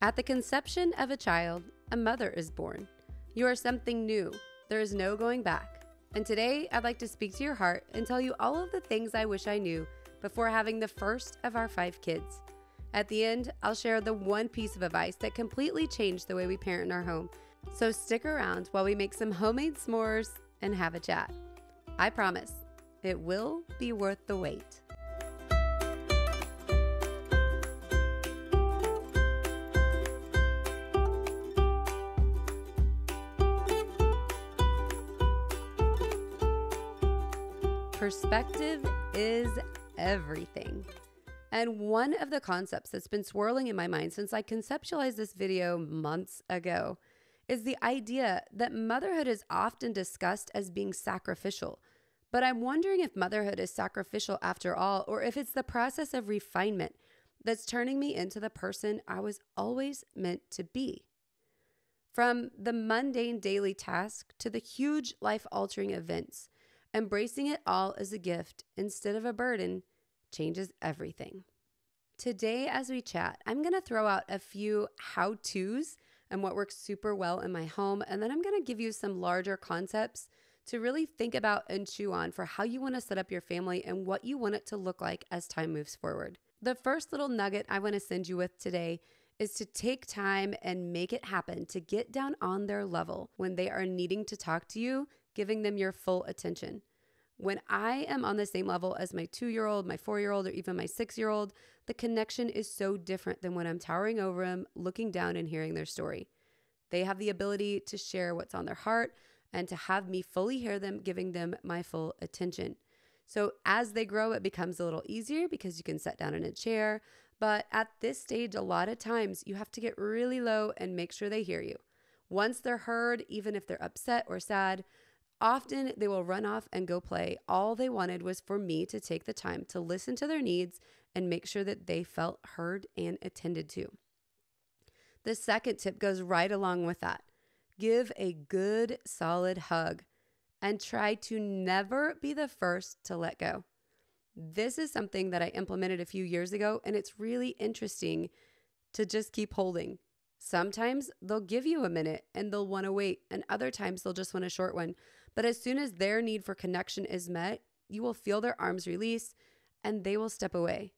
At the conception of a child, a mother is born. You are something new. There is no going back. And today, I'd like to speak to your heart and tell you all of the things I wish I knew before having the first of our 5 kids. At the end, I'll share the one piece of advice that completely changed the way we parent in our home. So stick around while we make some homemade s'mores and have a chat. I promise, it will be worth the wait. Perspective is everything. And one of the concepts that's been swirling in my mind since I conceptualized this video months ago is the idea that motherhood is often discussed as being sacrificial. But I'm wondering if motherhood is sacrificial after all, or if it's the process of refinement that's turning me into the person I was always meant to be. From the mundane daily task to the huge life-altering events, embracing it all as a gift instead of a burden changes everything. Today, as we chat, I'm going to throw out a few how-tos and what works super well in my home, and then I'm going to give you some larger concepts to really think about and chew on for how you want to set up your family and what you want it to look like as time moves forward. The first little nugget I want to send you with today is to take time and make it happen to get down on their level when they are needing to talk to you, giving them your full attention. When I am on the same level as my 2-year-old, my 4-year-old, or even my 6-year-old, the connection is so different than when I'm towering over them, looking down and hearing their story. They have the ability to share what's on their heart and to have me fully hear them, giving them my full attention. So as they grow, it becomes a little easier because you can sit down in a chair. But at this stage, a lot of times you have to get really low and make sure they hear you. Once they're heard, even if they're upset or sad, often they will run off and go play. All they wanted was for me to take the time to listen to their needs and make sure that they felt heard and attended to. The second tip goes right along with that. Give a good, solid hug and try to never be the first to let go. This is something that I implemented a few years ago, and it's really interesting to just keep holding. Sometimes they'll give you a minute and they'll want to wait, and other times they'll just want a short one. But as soon as their need for connection is met, you will feel their arms release and they will step away.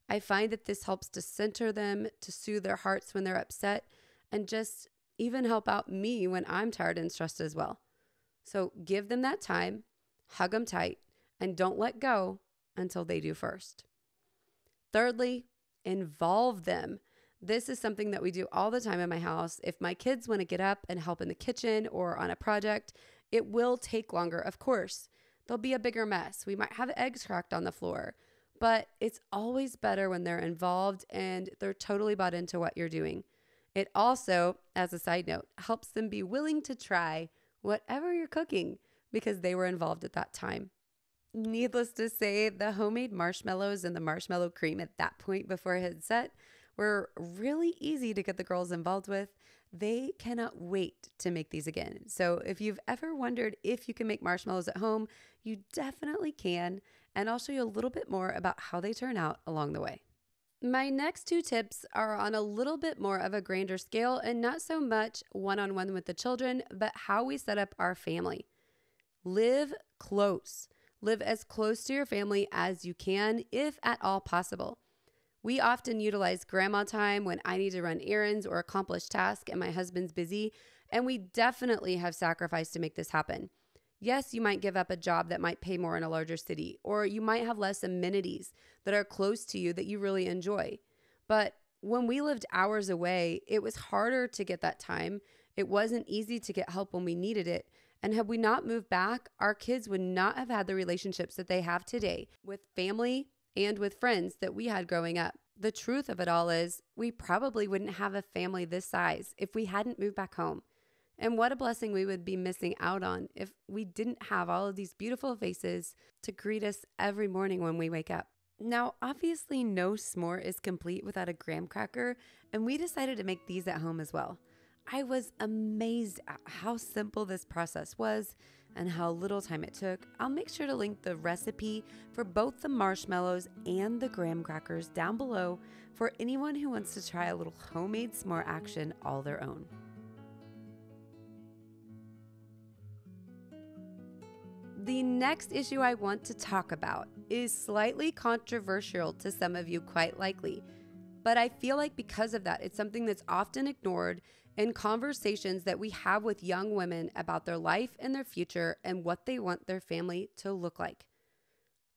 I find that this helps to center them, to soothe their hearts when they're upset, and just even help out me when I'm tired and stressed as well. So give them that time, hug them tight, and don't let go until they do first. Thirdly, involve them. This is something that we do all the time in my house. If my kids want to get up and help in the kitchen or on a project, it will take longer, of course. There'll be a bigger mess. We might have eggs cracked on the floor, but it's always better when they're involved and they're totally bought into what you're doing. It also, as a side note, helps them be willing to try whatever you're cooking because they were involved at that time. Needless to say, the homemade marshmallows and the marshmallow cream at that point before it had set were really easy to get the girls involved with. They cannot wait to make these again. So if you've ever wondered if you can make marshmallows at home, you definitely can. And I'll show you a little bit more about how they turn out along the way. My next 2 tips are on a little bit more of a grander scale and not so much one-on-one with the children, but how we set up our family. Live close. Live as close to your family as you can, if at all possible. We often utilize grandma time when I need to run errands or accomplish tasks and my husband's busy, and we definitely have sacrificed to make this happen. Yes, you might give up a job that might pay more in a larger city, or you might have less amenities that are close to you that you really enjoy. But when we lived hours away, it was harder to get that time. It wasn't easy to get help when we needed it. And had we not moved back, our kids would not have had the relationships that they have today with family and with friends that we had growing up. The truth of it all is we probably wouldn't have a family this size if we hadn't moved back home. And what a blessing we would be missing out on if we didn't have all of these beautiful faces to greet us every morning when we wake up. Now, obviously no s'more is complete without a graham cracker, and we decided to make these at home as well. I was amazed at how simple this process was and how little time it took. I'll make sure to link the recipe for both the marshmallows and the graham crackers down below for anyone who wants to try a little homemade s'more action all their own. The next issue I want to talk about is slightly controversial to some of you, quite likely. But I feel like because of that, it's something that's often ignored in conversations that we have with young women about their life and their future and what they want their family to look like.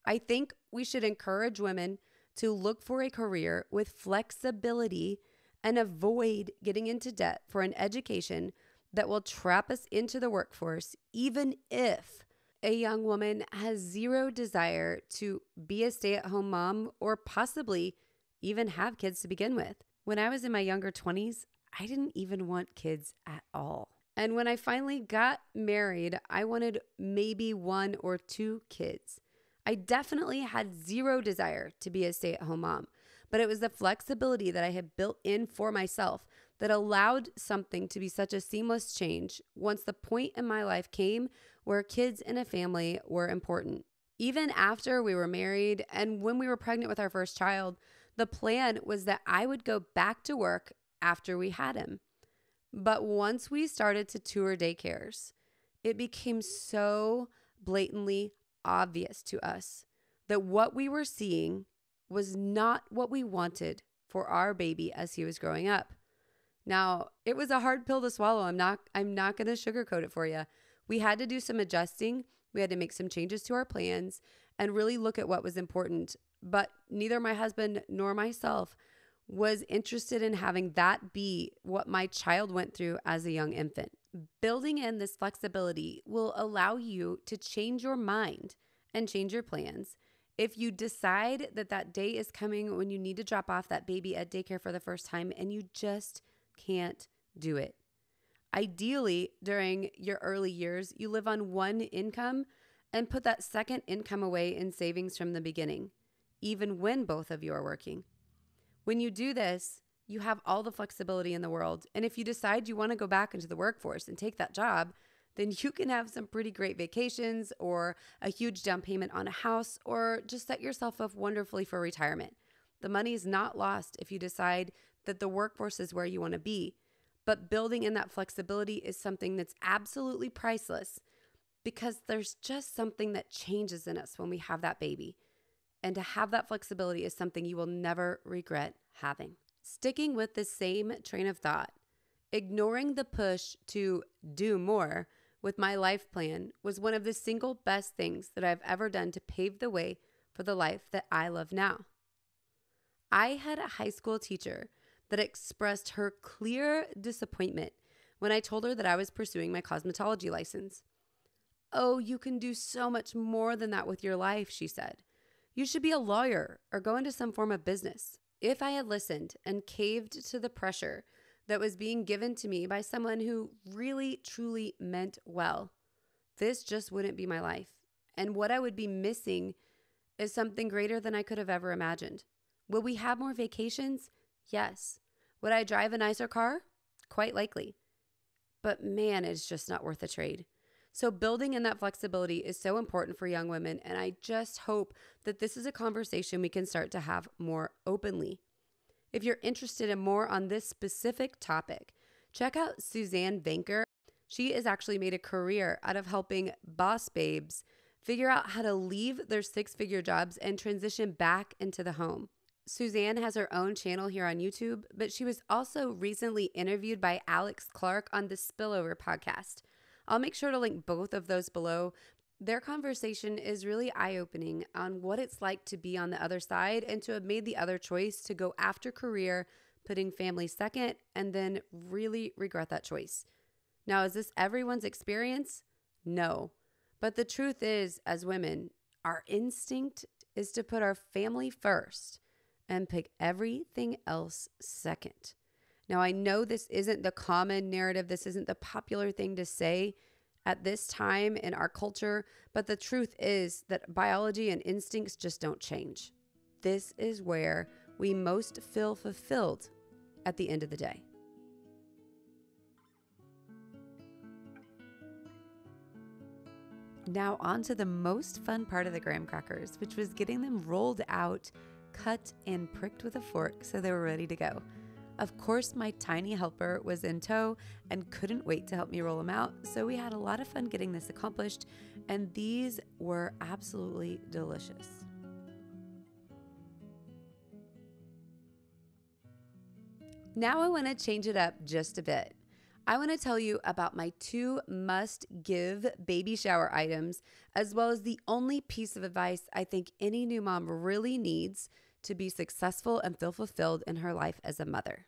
I think we should encourage women to look for a career with flexibility and avoid getting into debt for an education that will trap us into the workforce, even if a young woman has zero desire to be a stay-at-home mom or possibly even have kids to begin with. When I was in my younger 20s, I didn't even want kids at all. And when I finally got married, I wanted maybe 1 or 2 kids. I definitely had zero desire to be a stay-at-home mom, but it was the flexibility that I had built in for myself that allowed something to be such a seamless change once the point in my life came where kids and a family were important. Even after we were married and when we were pregnant with our first child, the plan was that I would go back to work after we had him. But once we started to tour daycares, it became so blatantly obvious to us that what we were seeing was not what we wanted for our baby as he was growing up. Now, it was a hard pill to swallow. I'm not going to sugarcoat it for you. We had to do some adjusting. We had to make some changes to our plans and really look at what was important. But neither my husband nor myself was interested in having that be what my child went through as a young infant. Building in this flexibility will allow you to change your mind and change your plans. If you decide that that day is coming when you need to drop off that baby at daycare for the first time and you just can't do it. Ideally, during your early years, you live on one income and put that second income away in savings from the beginning, even when both of you are working. When you do this, you have all the flexibility in the world. And if you decide you want to go back into the workforce and take that job, then you can have some pretty great vacations or a huge down payment on a house or just set yourself up wonderfully for retirement. The money is not lost if you decide that the workforce is where you want to be. But building in that flexibility is something that's absolutely priceless because there's just something that changes in us when we have that baby. And to have that flexibility is something you will never regret having. Sticking with the same train of thought, ignoring the push to do more with my life plan was one of the single best things that I've ever done to pave the way for the life that I love now. I had a high school teacher that expressed her clear disappointment when I told her that I was pursuing my cosmetology license. "Oh, you can do so much more than that with your life," she said. "You should be a lawyer or go into some form of business." If I had listened and caved to the pressure that was being given to me by someone who really, truly meant well, this just wouldn't be my life. And what I would be missing is something greater than I could have ever imagined. Will we have more vacations? Yes. Would I drive a nicer car? Quite likely. But man, it's just not worth the trade. So building in that flexibility is so important for young women, and I just hope that this is a conversation we can start to have more openly. If you're interested in more on this specific topic, check out Suzanne Vanker. She has actually made a career out of helping boss babes figure out how to leave their 6-figure jobs and transition back into the home. Suzanne has her own channel here on YouTube, but she was also recently interviewed by Alex Clark on the Spillover podcast. I'll make sure to link both of those below. Their conversation is really eye-opening on what it's like to be on the other side and to have made the other choice to go after career, putting family second, and then really regret that choice. Now, is this everyone's experience? No. But the truth is, as women, our instinct is to put our family first and pick everything else second. Now, I know this isn't the common narrative. This isn't the popular thing to say at this time in our culture, but the truth is that biology and instincts just don't change. This is where we most feel fulfilled at the end of the day. Now on to the most fun part of the graham crackers, which was getting them rolled out, cut, and pricked with a fork so they were ready to go. Of course, my tiny helper was in tow and couldn't wait to help me roll them out, so we had a lot of fun getting this accomplished, and these were absolutely delicious. Now I want to change it up just a bit. I want to tell you about my 2 must-give baby shower items, as well as the only piece of advice I think any new mom really needs to be successful and feel fulfilled in her life as a mother.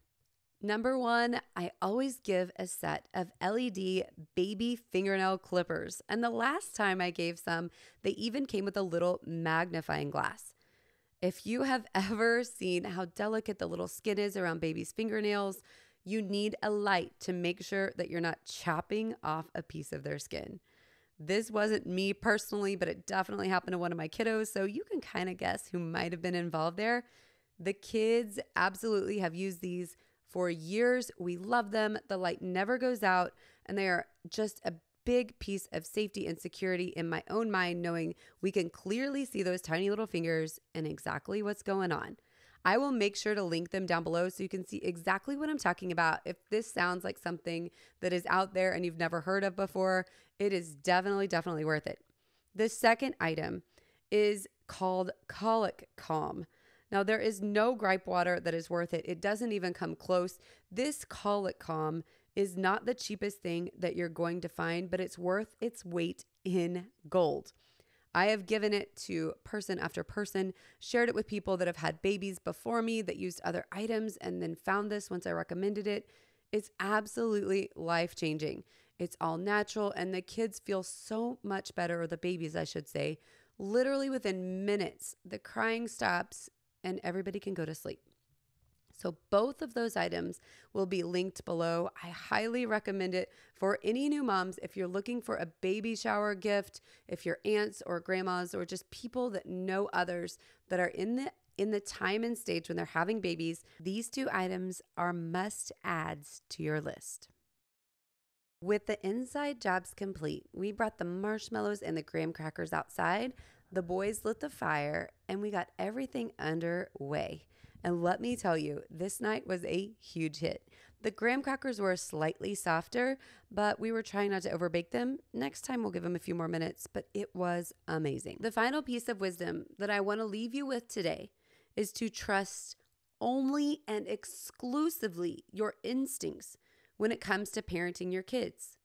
Number 1, I always give a set of LED baby fingernail clippers. And the last time I gave some, they even came with a little magnifying glass. If you have ever seen how delicate the little skin is around baby's fingernails, you need a light to make sure that you're not chopping off a piece of their skin. This wasn't me personally, but it definitely happened to one of my kiddos, so you can kind of guess who might have been involved there. The kids absolutely have used these for years. We love them. The light never goes out, and they are just a big piece of safety and security in my own mind, knowing we can clearly see those tiny little fingers and exactly what's going on. I will make sure to link them down below so you can see exactly what I'm talking about. If this sounds like something that is out there and you've never heard of before, it is definitely worth it. The second item is called Colic Calm. Now, there is no gripe water that is worth it. It doesn't even come close. This Colic Calm is not the cheapest thing that you're going to find, but it's worth its weight in gold. I have given it to person after person, shared it with people that have had babies before me that used other items and then found this once I recommended it. It's absolutely life-changing. It's all natural, and the kids feel so much better, or the babies, I should say. Literally within minutes, the crying stops and everybody can go to sleep. So both of those items will be linked below. I highly recommend it for any new moms if you're looking for a baby shower gift, if your aunts or grandmas or just people that know others that are in the time and stage when they're having babies. These 2 items are must-adds to your list. With the inside jobs complete, we brought the marshmallows and the graham crackers outside. The boys lit the fire, and we got everything underway. And let me tell you, this night was a huge hit. The graham crackers were slightly softer, but we were trying not to overbake them. Next time we'll give them a few more minutes, but it was amazing. The final piece of wisdom that I want to leave you with today is to trust only and exclusively your instincts when it comes to parenting your kids.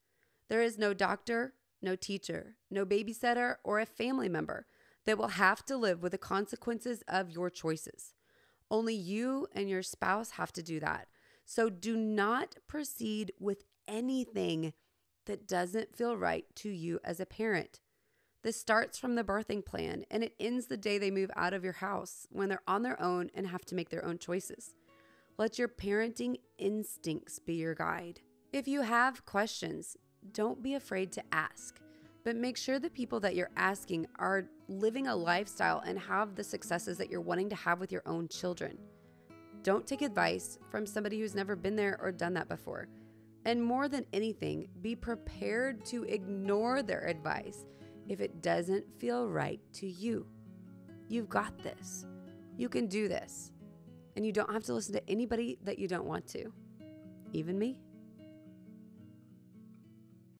There is no doctor, no teacher, no babysitter, or a family member that will have to live with the consequences of your choices. Only you and your spouse have to do that. So do not proceed with anything that doesn't feel right to you as a parent. This starts from the birthing plan, and it ends the day they move out of your house when they're on their own and have to make their own choices. Let your parenting instincts be your guide. If you have questions, don't be afraid to ask. But make sure the people that you're asking are living a lifestyle and have the successes that you're wanting to have with your own children. Don't take advice from somebody who's never been there or done that before. And more than anything, be prepared to ignore their advice if it doesn't feel right to you. You've got this. You can do this. And you don't have to listen to anybody that you don't want to, even me.